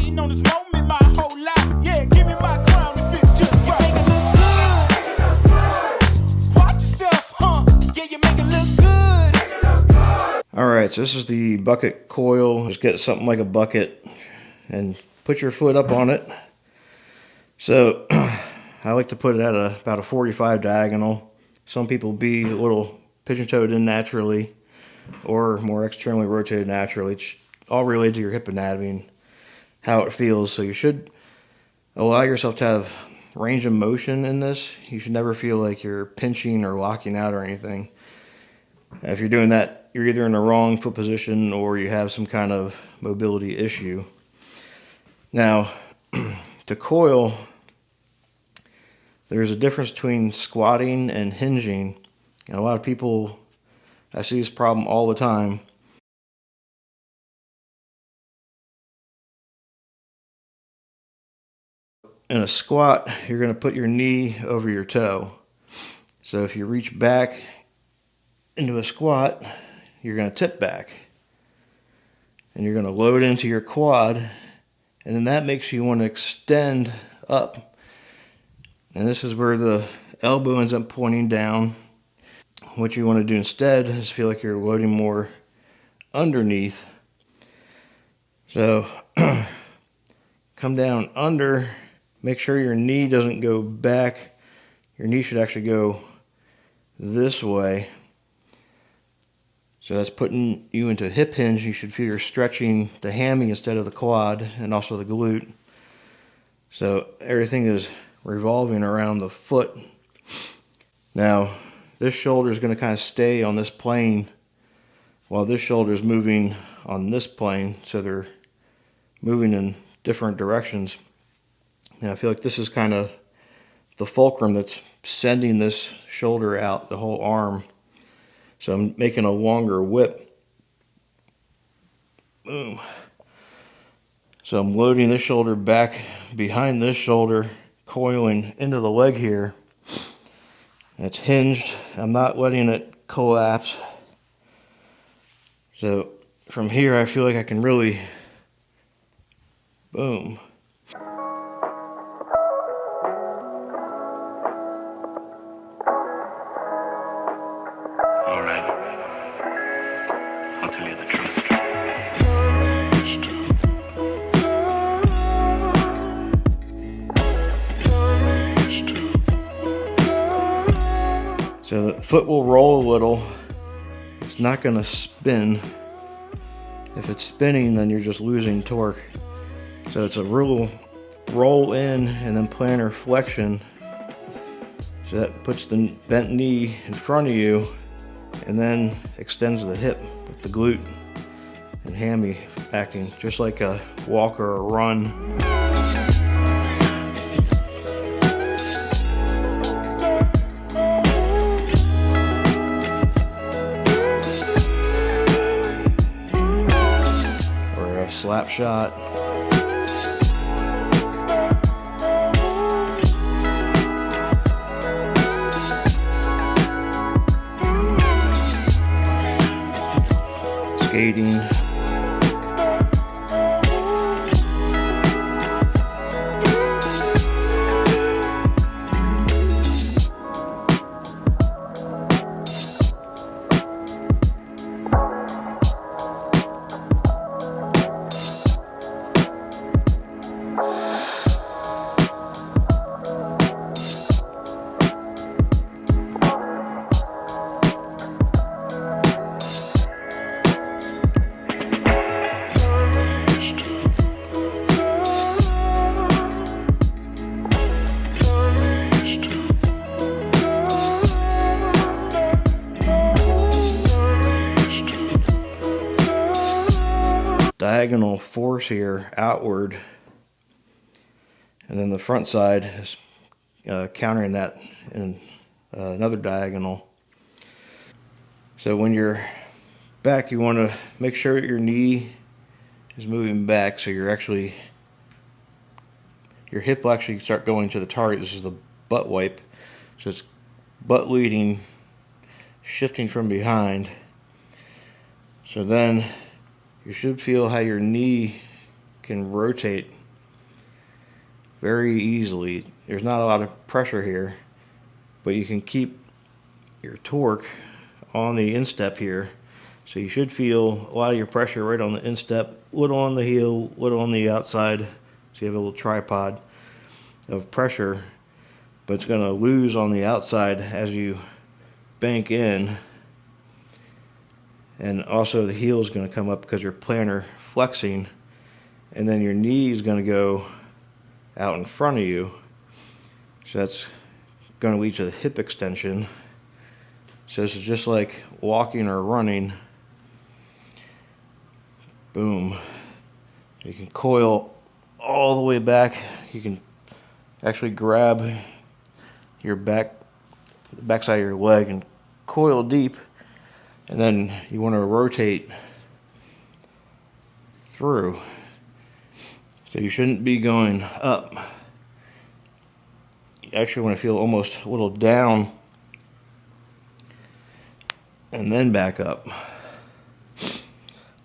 waiting on this moment my whole life. Yeah, give me my crown if it's just right. You make it look good. Watch yourself, huh? Yeah, you make it look good. Alright, so this is the bucket coil. Just get something like a bucket and put your foot up on it. So I like to put it at about a 45 diagonal. Some people be a little pigeon-toed in naturally or more externally rotated naturally. It's all related to your hip anatomy and how it feels. So you should allow yourself to have range of motion in this. You should never feel like you're pinching or locking out or anything. If you're doing that, you're either in the wrong foot position or you have some kind of mobility issue. Now, to coil, there's a difference between squatting and hinging. And a lot of people, I see this problem all the time. In a squat, you're going to put your knee over your toe. So if you reach back into a squat, you're going to tip back. And you're going to load into your quad. And then that makes you want to extend up. And this is where the elbow ends up pointing down. What you want to do instead is feel like you're loading more underneath. So come down under, make sure your knee doesn't go back. Your knee should actually go this way. So that's putting you into hip hinge. You should feel you're stretching the hammy instead of the quad and also the glute. So everything is revolving around the foot. Now, this shoulder is going to kind of stay on this plane while this shoulder is moving on this plane. So they're moving in different directions. And I feel like this is kind of the fulcrum that's sending this shoulder out, the whole arm. So I'm making a longer whip. Boom. So I'm loading this shoulder back behind this shoulder, coiling into the leg here. It's hinged. I'm not letting it collapse. So from here I feel like I can really, boom. Alright, I'll tell you the truth. So the foot will roll a little. It's not going to spin. If it's spinning, then you're just losing torque. So it's a real roll in and then plantar flexion. So that puts the bent knee in front of you and then extends the hip with the glute and hammy acting just like a walk or a run. Slap shot. Skating. Diagonal force here outward, and then the front side is countering that in another diagonal. So when you're back, you want to make sure your knee is moving back, so you're actually, your hip will actually start going to the target. This is the butt wipe, so it's butt leading, shifting from behind. So then you should feel how your knee can rotate very easily. There's not a lot of pressure here, but you can keep your torque on the instep here. So you should feel a lot of your pressure right on the instep, little on the heel, little on the outside. So you have a little tripod of pressure, but it's going to lose on the outside as you bank in. And also the heel is going to come up because your plantar flexing, and then your knee is going to go out in front of you. So that's going to lead to the hip extension. So this is just like walking or running. Boom. You can coil all the way back. You can actually grab your the backside of your leg and coil deep, and then you want to rotate through. So you shouldn't be going up. You actually want to feel almost a little down and then back up.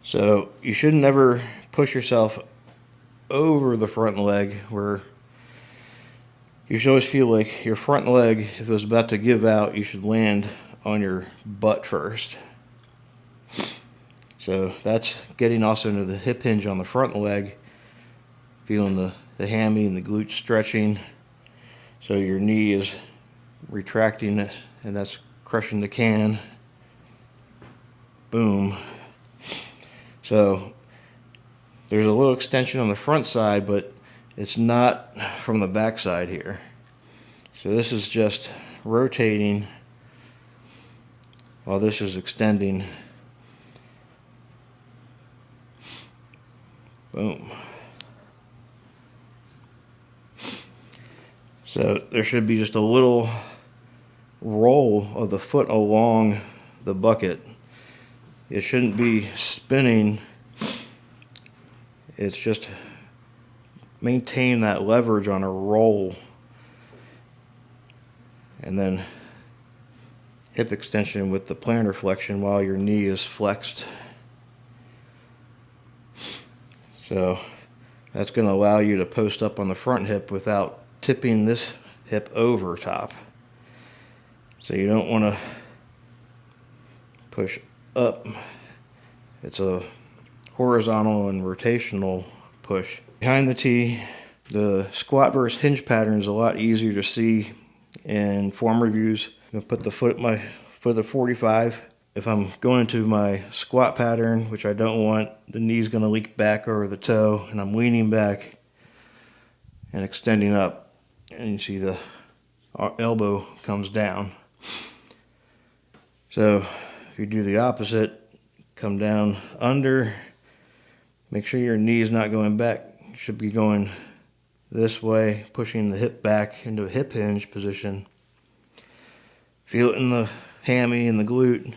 So you should never push yourself over the front leg, where you should always feel like your front leg, if it was about to give out, you should land on your butt first. So that's getting also into the hip hinge on the front leg, feeling the hammy and the glute stretching. So your knee is retracting it, and that's crushing the can. Boom. So there's a little extension on the front side, but it's not from the back side here. So this is just rotating while this is extending. Boom. So there should be just a little roll of the foot along the bucket. It shouldn't be spinning. It's just maintain that leverage on a roll, and then hip extension with the plantar flexion while your knee is flexed. So that's going to allow you to post up on the front hip without tipping this hip over top. So you don't want to push up. It's a horizontal and rotational push. Behind the tee, the squat versus hinge pattern is a lot easier to see in form reviews. I'm going to put the foot at my foot at 45. If I'm going to my squat pattern, which I don't want, the knee's going to leak back over the toe, and I'm leaning back and extending up, and you see the elbow comes down. So if you do the opposite, come down under, make sure your knee is not going back. You should be going this way, pushing the hip back into a hip hinge position. Feel it in the hammy and the glute.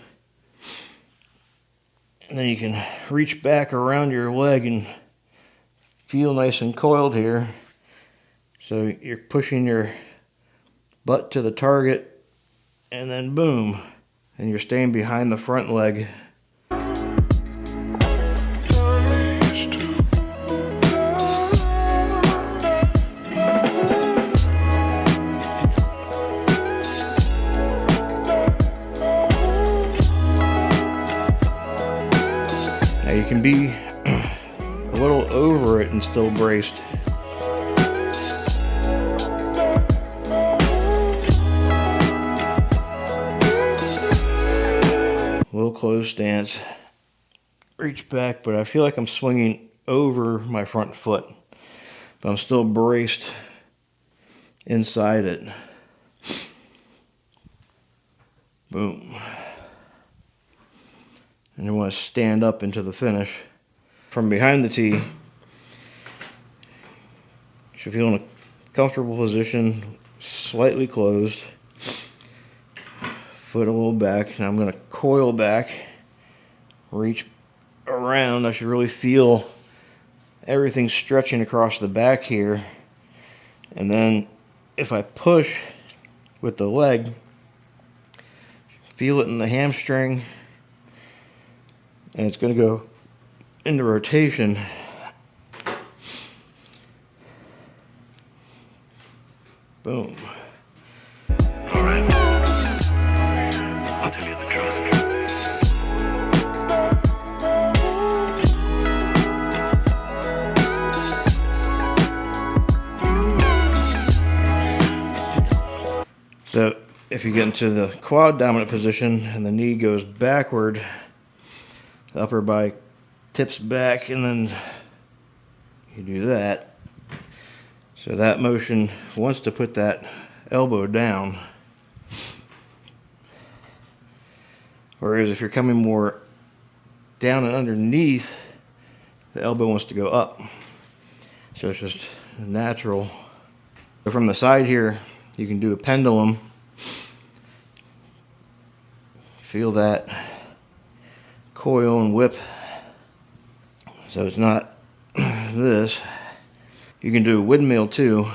And then you can reach back around your leg and feel nice and coiled here. So you're pushing your butt to the target, and then boom, and you're staying behind the front leg. Now you can be a little over it and still braced. Little closed stance, reach back, but I feel like I'm swinging over my front foot, but I'm still braced inside it. Boom. And you want to stand up into the finish. From behind the tee, you should feel in a comfortable position, slightly closed. Foot a little back, and I'm going to coil back, reach around. I should really feel everything stretching across the back here. And then if I push with the leg, feel it in the hamstring, and it's going to go into rotation. Boom. Alright. I'll tell you the truth. So if you get into the quad dominant position and the knee goes backward, the upper body tips back, and then you do that. So that motion wants to put that elbow down. Whereas if you're coming more down and underneath, the elbow wants to go up. So it's just natural. So from the side here, you can do a pendulum. Feel that coil and whip. So it's not this. You can do a windmill too.